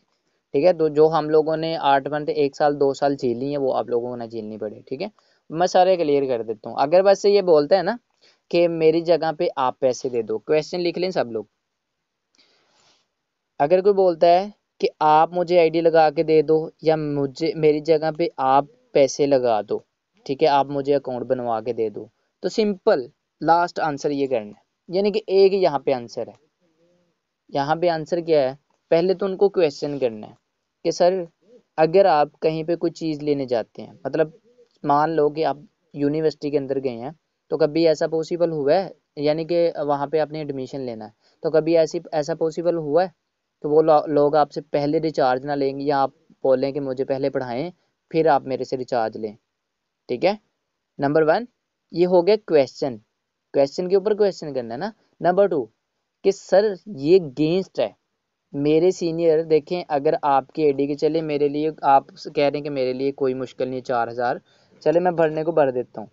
ठीक है। तो जो हम लोगों ने 8 मंथ 1 साल 2 साल झेली है वो आप लोगों को ना झेलनी पड़े, ठीक है। मैं सारे क्लियर कर देता हूँ। अगर बस ये बोलते हैं ना कि मेरी जगह पे आप पैसे दे दो, क्वेश्चन लिख लें सब लोग। अगर कोई बोलता है कि आप मुझे आईडी लगा के दे दो या मुझे मेरी जगह पे आप पैसे लगा दो, ठीक है, आप मुझे अकाउंट बनवा के दे दो, तो सिंपल लास्ट आंसर ये करना है, यानी कि एक ही यहाँ पे आंसर है। यहाँ पे आंसर क्या है, पहले तो उनको क्वेश्चन करना है कि सर अगर आप कहीं पे कोई चीज़ लेने जाते हैं, मतलब मान लो कि आप यूनिवर्सिटी के अंदर गए हैं, तो कभी ऐसा पॉसिबल हुआ है, यानी कि वहाँ पे आपने एडमिशन लेना है, तो कभी ऐसा पॉसिबल हुआ है तो वो लोग आपसे पहले रिचार्ज ना लेंगे या आप बोलें कि मुझे पहले पढ़ाएं फिर आप मेरे से रिचार्ज लें, ठीक है। नंबर वन, ये हो गया क्वेश्चन, क्वेश्चन के ऊपर क्वेश्चन करना है ना। नंबर टू, कि सर ये गेंस्ट है, मेरे सीनियर देखें, अगर आपकी एडी के चले, मेरे लिए आप कह रहे हैं कि मेरे लिए कोई मुश्किल नहीं, 4,000 चले मैं भरने को भर देता हूँ,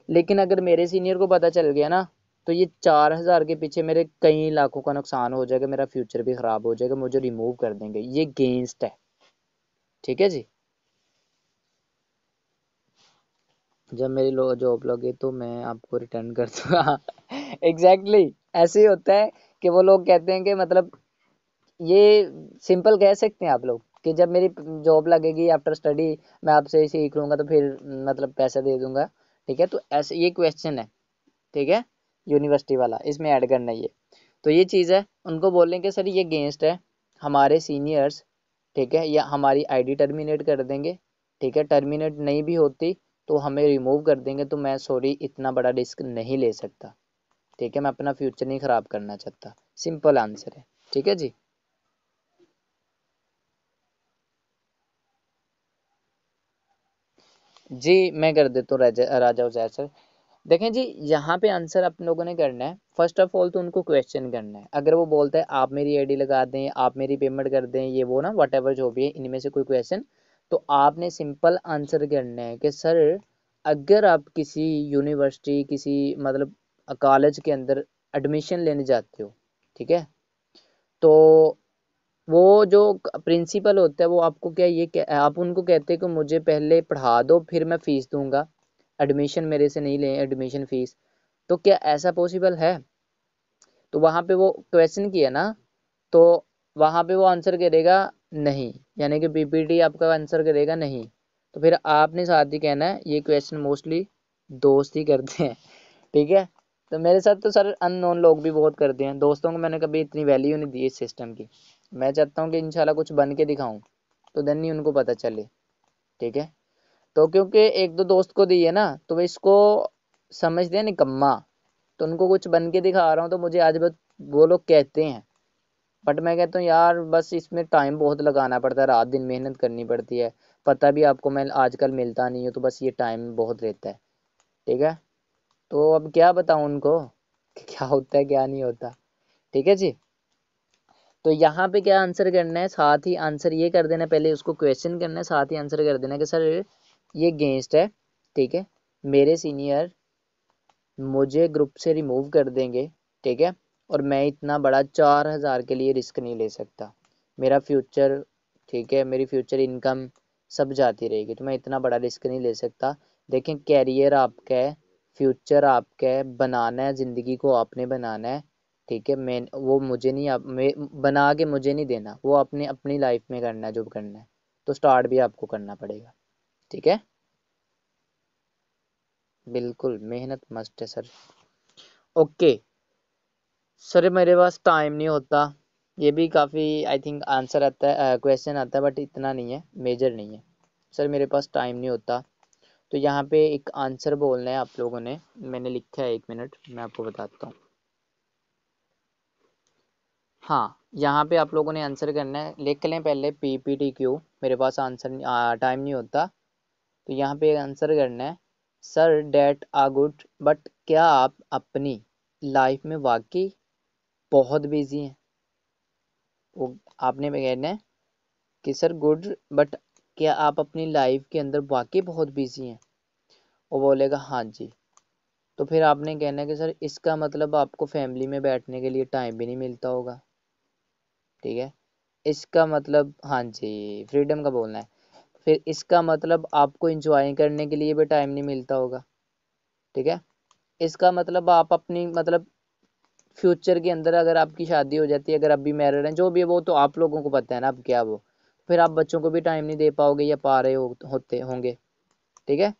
लेकिन अगर मेरे सीनियर को पता चल गया ना तो ये 4,000 के पीछे मेरे कई लाखों का नुकसान हो जाएगा, मेरा फ्यूचर भी खराब हो जाएगा, मुझे रिमूव कर देंगे, ये गेंस्ट है, ठीक है जी। जब मेरी जॉब लगे तो मैं आपको रिटर्न कर दूंगा एग्जैक्टली ऐसे ही होता है कि वो लोग कहते हैं कि मतलब ये सिंपल कह सकते हैं आप लोग कि जब मेरी जॉब लगेगी आफ्टर स्टडी मैं आपसे ही सीख लूंगा तो फिर मतलब पैसा दे दूंगा, ठीक है। तो ऐसे ये क्वेश्चन है, ठीक है, यूनिवर्सिटी वाला, इसमें ऐड करना है ये। तो ये चीज़ है, उनको बोलें कि सर ये अगेंस्ट है, हमारे सीनियर्स, ठीक है, या हमारी आईडी टर्मिनेट कर देंगे, ठीक है, टर्मिनेट नहीं भी होती तो हमें रिमूव कर देंगे, तो मैं सॉरी इतना बड़ा रिस्क नहीं ले सकता, ठीक है, मैं अपना फ्यूचर नहीं ख़राब करना चाहता, सिंपल आंसर है, ठीक है जी। जी मैं कर देता हूँ राजा राजा उजैर सर। देखें जी, यहाँ पे आंसर आप लोगों ने करना है, फर्स्ट ऑफ ऑल तो उनको क्वेश्चन करना है। अगर वो बोलता है आप मेरी आईडी लगा दें, आप मेरी पेमेंट कर दें, ये वो ना वट एवर जो भी है इनमें से कोई क्वेश्चन, तो आपने सिंपल आंसर करना है कि सर अगर आप किसी यूनिवर्सिटी किसी मतलब कॉलेज के अंदर एडमिशन लेने जाते हो, ठीक है, तो वो जो प्रिंसिपल होता है वो आपको आप उनको कहते हैं कि मुझे पहले पढ़ा दो फिर मैं फीस दूंगा, एडमिशन मेरे से नहीं लें एडमिशन फीस, तो क्या ऐसा पॉसिबल है। तो वहाँ पे वो क्वेश्चन किया ना, तो वहाँ पे वो आंसर करेगा नहीं, यानी कि पीपीटी आपका आंसर करेगा नहीं, तो फिर आपने साथ ही कहना है ये क्वेश्चन मोस्टली दोस्त ही करते हैं, ठीक है। तो मेरे साथ तो सर अननोन लोग भी बहुत करते हैं, दोस्तों को मैंने कभी इतनी वैल्यू नहीं दी इस सिस्टम की। मैं चाहता हूँ कि इंशाल्लाह कुछ बन के दिखाऊं तो देन नहीं उनको पता चले, ठीक है। तो क्योंकि एक दो दोस्त को दी है ना तो वो इसको समझते हैं निकम्मा, तो उनको कुछ बन के दिखा रहा हूँ तो मुझे आज बस वो लोग कहते हैं, बट मैं कहता हूँ यार बस इसमें टाइम बहुत लगाना पड़ता है, रात दिन मेहनत करनी पड़ती है, पता भी आपको मैं आजकल मिलता नहीं हूँ, तो बस ये टाइम बहुत रहता है, ठीक है। तो अब क्या बताऊँ उनको कि क्या होता है क्या नहीं होता, ठीक है जी। तो यहाँ पे क्या आंसर करना है, साथ ही आंसर ये कर देना, पहले उसको क्वेश्चन करना है, साथ ही आंसर कर देना कि सर ये अगेंस्ट है, ठीक है, मेरे सीनियर मुझे ग्रुप से रिमूव कर देंगे, ठीक है, और मैं इतना बड़ा 4,000 के लिए रिस्क नहीं ले सकता, मेरा फ्यूचर, ठीक है, मेरी फ्यूचर इनकम सब जाती रहेगी, तो मैं इतना बड़ा रिस्क नहीं ले सकता। देखें कैरियर आपका है, फ्यूचर आपका है, बनाना है, ज़िंदगी को आपने बनाना है, ठीक है, मैं वो मुझे नहीं बना के मुझे नहीं देना, वो अपने अपनी लाइफ में करना है जो करना है, तो स्टार्ट भी आपको करना पड़ेगा, ठीक है। बिल्कुल मेहनत मस्ट है सर। ओके सर मेरे पास टाइम नहीं होता, ये भी काफ़ी आई थिंक आंसर आता है, क्वेश्चन आता है, बट इतना नहीं है, मेजर नहीं है, सर मेरे पास टाइम नहीं होता, तो यहाँ पे एक आंसर बोलना है आप लोगों ने, मैंने लिखा है, 1 मिनट मैं आपको बताता हूँ। हाँ, यहाँ पे आप लोगों ने आंसर करना है, लिख लें पहले PPTQ, मेरे पास आंसर टाइम नहीं होता, तो यहाँ पे आंसर करना है सर डेट आ गुड, बट क्या आप अपनी लाइफ में वाकई बहुत बिजी हैं। वो आपने कहना है कि सर गुड, बट क्या आप अपनी लाइफ के अंदर वाकई बहुत बिजी हैं। वो बोलेगा हाँ जी। तो फिर आपने कहना है कि सर इसका मतलब आपको फैमिली में बैठने के लिए टाइम भी नहीं मिलता होगा। ठीक है, इसका मतलब हाँ जी, फ्रीडम का बोलना है। फिर इसका मतलब आपको इंजॉय करने के लिए भी टाइम नहीं मिलता होगा। ठीक है, इसका मतलब आप अपनी मतलब फ्यूचर के अंदर अगर आपकी शादी हो जाती है, अगर आप भी मैरिड हैं, जो भी है वो तो आप लोगों को पता है ना अब क्या वो, फिर आप बच्चों को भी टाइम नहीं दे पाओगे या पा रहे होते होंगे। ठीक है,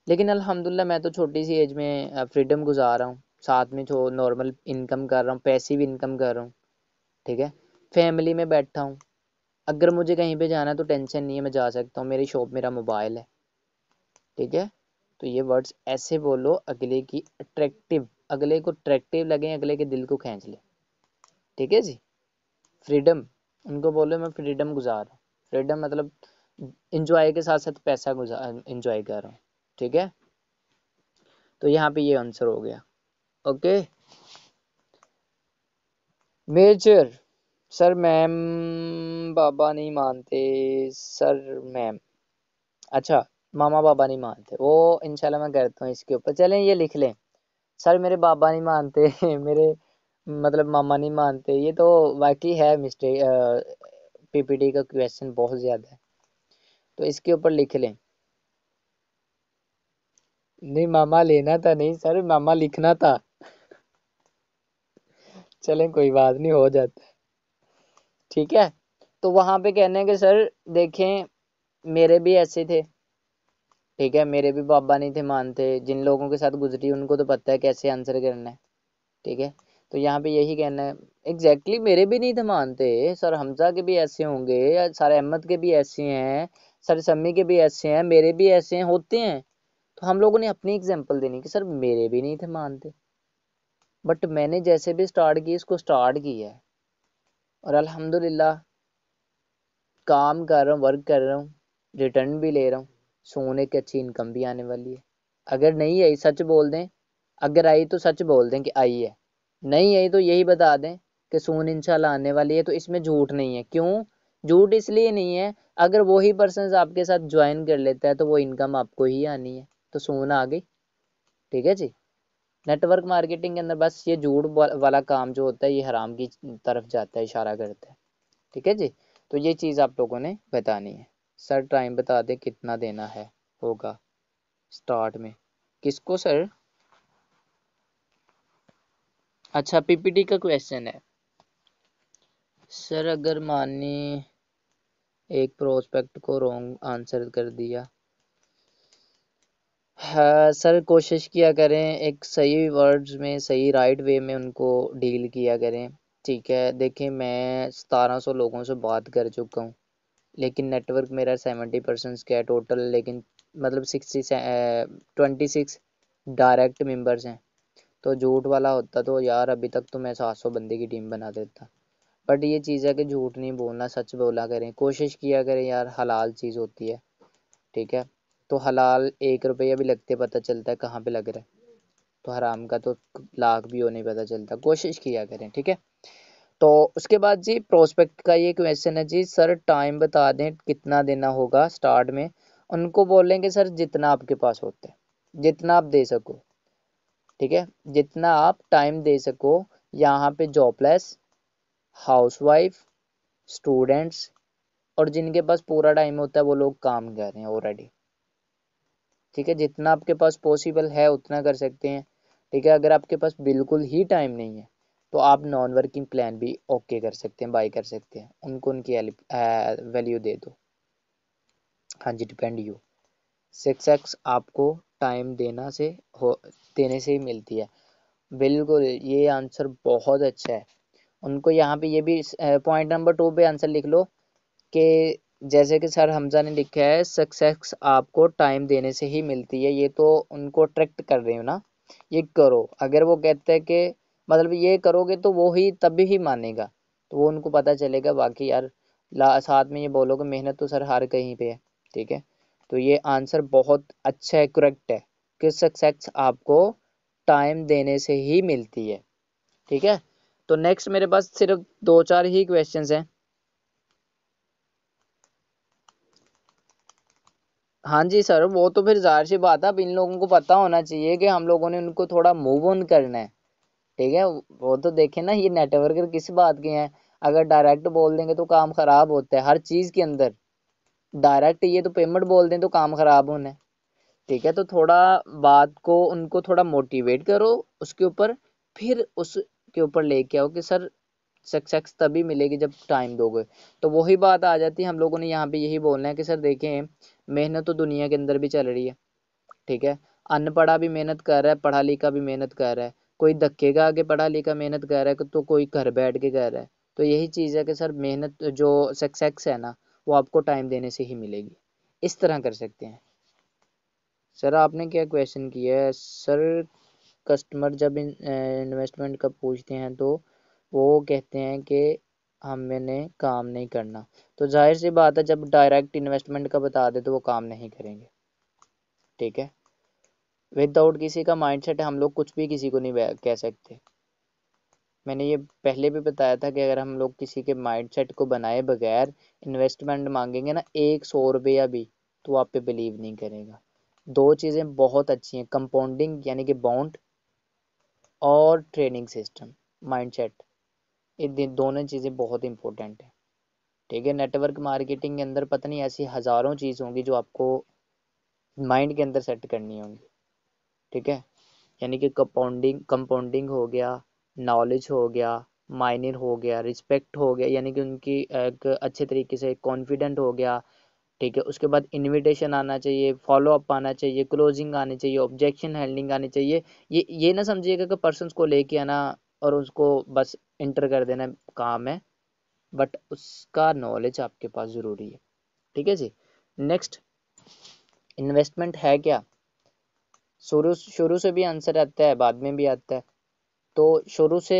लेकिन अल्हम्दुलिल्लाह मैं तो छोटी सी एज में फ्रीडम गुजार रहा हूँ, साथ में जो नॉर्मल इनकम कर रहा हूँ, पैसिव इनकम कर रहा हूँ। ठीक है, फैमिली में बैठा हूँ, अगर मुझे कहीं पे जाना है तो टेंशन नहीं है, मैं जा सकता हूँ, मेरी शॉप मेरा मोबाइल है। ठीक है, तो ये वर्ड्स ऐसे बोलो अगले की अट्रैक्टिव, अगले को अट्रैक्टिव लगे, अगले के दिल को खींच ले। ठीक है जी, फ्रीडम, उनको बोलो मैं फ्रीडम गुजार रहा हूँ। फ्रीडम मतलब इंजॉय के साथ साथ पैसा गुजार इंजॉय कर रहा हूँ। ठीक है, तो यहाँ पे ये आंसर हो गया। ओके, मेजर सर मैम बाबा नहीं मानते, सर मैम, अच्छा मामा बाबा नहीं मानते, वो इंशाल्लाह मैं करता हूँ इसके ऊपर, चलें ये लिख लें। सर मेरे बाबा नहीं मानते मेरे मतलब मामा नहीं मानते, ये तो वाकई है मिस्टेक, PPT का क्वेश्चन बहुत ज़्यादा है, तो इसके ऊपर लिख लें। नहीं मामा लेना था नहीं सर, मामा लिखना था। चलें कोई बात नहीं, हो जाता है। ठीक है, तो वहाँ पे कहने के सर देखें मेरे भी ऐसे थे। ठीक है, मेरे भी बाबा नहीं थे मानते, जिन लोगों के साथ गुजरी उनको तो पता है कैसे आंसर करना है। ठीक है, तो यहाँ पे यही कहना है एग्जैक्टली मेरे भी नहीं थे मानते, सर हमजा के भी ऐसे होंगे, या सर अहमद के भी ऐसे हैं, सर समी के भी ऐसे हैं, मेरे भी ऐसे हैं, होते हैं। तो हम लोगों ने अपनी एग्जांपल देनी कि सर मेरे भी नहीं थे मानते, बट मैंने जैसे भी स्टार्ट की इसको स्टार्ट किया है, और अल्हम्दुलिल्लाह काम कर रहा हूँ, वर्क कर रहा हूँ, रिटर्न भी ले रहा हूँ, सोने की अच्छी इनकम भी आने वाली है। अगर नहीं आई सच बोल दें, अगर आई तो सच बोल दें कि आई है, नहीं आई तो यही बता दें कि सून इंशाल्लाह आने वाली है। तो इसमें झूठ नहीं है, क्यों झूठ इसलिए नहीं है, अगर वही पर्सन आपके साथ ज्वाइन कर लेता है तो वो इनकम आपको ही आनी है, तो सून आ गई। ठीक है जी, नेटवर्क मार्केटिंग के अंदर बस ये झूठ वाला काम जो होता है ये हराम की तरफ जाता है, इशारा करता है। ठीक है जी, तो ये चीज़ आप लोगों ने बतानी है। सर टाइम बता दे कितना देना है होगा स्टार्ट में, किसको सर? अच्छा PPT का क्वेश्चन है सर, अगर माने एक प्रोस्पेक्ट को रॉन्ग आंसर कर दिया, हाँ सर कोशिश किया करें एक सही वर्ड्स में, सही राइट वे में उनको डील किया करें। ठीक है, देखें मैं 1700 लोगों से बात कर चुका हूँ, लेकिन नेटवर्क मेरा 70% का है टोटल, लेकिन मतलब 26 डायरेक्ट मेंबर्स हैं। तो झूठ वाला होता तो यार अभी तक तो मैं 700 बंदे की टीम बना देता। बट ये चीज़ है कि झूठ नहीं बोलना, सच बोला करें, कोशिश किया करें यार, हलाल चीज़ होती है। ठीक है, तो हलाल 1 रुपया भी लगते पता चलता है कहाँ पे लग रहा है, तो हराम का तो लाख भी होने पता चलता, कोशिश किया करें। ठीक है, तो उसके बाद जी प्रोस्पेक्ट का ये क्वेश्चन है जी, सर टाइम बता दें कितना देना होगा स्टार्ट में। उनको बोलेंगे सर जितना आपके पास होता है, जितना आप दे सको। ठीक है, जितना आप टाइम दे सको। यहाँ पे जॉबलेस, हाउसवाइफ, स्टूडेंट्स, और जिनके पास पूरा टाइम होता है वो लोग काम कर रहे हैं ऑलरेडी। ठीक है, जितना आपके पास पॉसिबल है उतना कर सकते हैं। ठीक है, अगर आपके पास बिल्कुल ही टाइम नहीं है तो आप नॉन वर्किंग प्लान भी ओके कर सकते हैं, बाय कर सकते हैं, उनको उनकी वैल्यू दे दो। हाँ जी, डिपेंड यू, सक्सेस आपको टाइम देने से ही मिलती है। बिल्कुल, ये आंसर बहुत अच्छा है। उनको यहाँ पे ये भी पॉइंट नंबर 2 पे आंसर लिख लो कि जैसे कि सर हमजा ने लिखा है सक्सेस आपको टाइम देने से ही मिलती है, ये तो उनको अट्रैक्ट कर रही हूँ ना, ये करो। अगर वो कहते हैं कि मतलब ये करोगे तो वो ही तभी ही मानेगा, तो वो उनको पता चलेगा। बाकी यार साथ में ये बोलोगे मेहनत तो सर हर कहीं पे है, ठीक है। तो ये आंसर बहुत अच्छा है, करेक्ट है कि सक्सेस आपको टाइम देने से ही मिलती है, ठीक है। तो नेक्स्ट मेरे पास सिर्फ 2-4 ही क्वेश्चंस हैं। हाँ जी सर, वो तो फिर जाहिर सी बात है, अब इन लोगों को पता होना चाहिए कि हम लोगों ने उनको थोड़ा मूव ऑन करना है, ठीक है। वो तो देखे ना ये नेटवर्कर किस बात के हैं, अगर डायरेक्ट बोल देंगे तो काम खराब होता है हर चीज के अंदर। डायरेक्ट ये तो पेमेंट बोल दें तो काम खराब होना है, ठीक है। तो थोड़ा बात को उनको थोड़ा मोटिवेट करो उसके ऊपर, फिर उसके ऊपर लेके आओ कि सर सक्सेस तभी मिलेगी जब टाइम दोगे। तो वही बात आ जाती है, हम लोगों ने यहाँ पे यही बोलना है कि सर देखें मेहनत तो दुनिया के अंदर भी चल रही है, ठीक है। अनपढ़ा भी मेहनत कर रहा है, पढ़ा लिखा भी मेहनत कर रहा है, कोई धक्के का आगे पढ़ा लिखा मेहनत कर रहा है तो कोई घर बैठ के कर रहा है। तो यही चीज़ है कि सर मेहनत जो सक्सेस है ना वो आपको टाइम देने से ही मिलेगी, इस तरह कर सकते हैं। सर आपने क्या क्वेश्चन किया है सर, कस्टमर जब इन्वेस्टमेंट का पूछते हैं तो वो कहते हैं कि हमने काम नहीं करना, तो जाहिर सी बात है जब डायरेक्ट इन्वेस्टमेंट का बता दे तो वो काम नहीं करेंगे, ठीक है। विदाउट किसी का माइंडसेट हम लोग कुछ भी किसी को नहीं कह सकते। मैंने ये पहले भी बताया था कि अगर हम लोग किसी के माइंडसेट को बनाए बगैर इन्वेस्टमेंट मांगेंगे ना 100 रुपया भी, तो वो आप पे बिलीव नहीं करेगा। दो चीज़ें बहुत अच्छी हैं, कंपाउंडिंग यानी कि बॉन्ड और ट्रेनिंग सिस्टम, माइंडसेट, ये दोनों चीज़ें बहुत इंपॉर्टेंट है, ठीक है। नेटवर्क मार्केटिंग के अंदर पता नहीं ऐसी हज़ारों चीज़ होंगी जो आपको माइंड के अंदर सेट करनी होंगी, ठीक है। यानी कि कंपाउंडिंग हो गया, नॉलेज हो गया, माइनर हो गया, रिस्पेक्ट हो गया, यानी कि उनकी एक अच्छे तरीके से कॉन्फिडेंट हो गया, ठीक है। उसके बाद इनविटेशन आना चाहिए, फॉलो अप आना चाहिए, क्लोजिंग आनी चाहिए, ऑब्जेक्शन हैंडलिंग आनी चाहिए। ये ना समझिएगा कि पर्सन को लेके आना और उसको बस इंटर कर देना काम है, बट उसका नॉलेज आपके पास ज़रूरी है, ठीक है जी। नेक्स्ट, इन्वेस्टमेंट है क्या? शुरू शुरू से भी आंसर आता है, बाद में भी आता है। तो शुरू से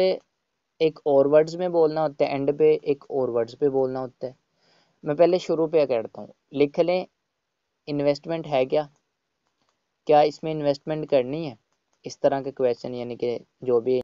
एक और वर्ड्स में बोलना होता है, एंड पे एक और वर्ड्स पे बोलना होता है। मैं पहले शुरू पे करता हूँ, लिख लें इन्वेस्टमेंट है क्या, क्या इसमें इन्वेस्टमेंट करनी है, इस तरह के क्वेश्चन, यानी कि जो भी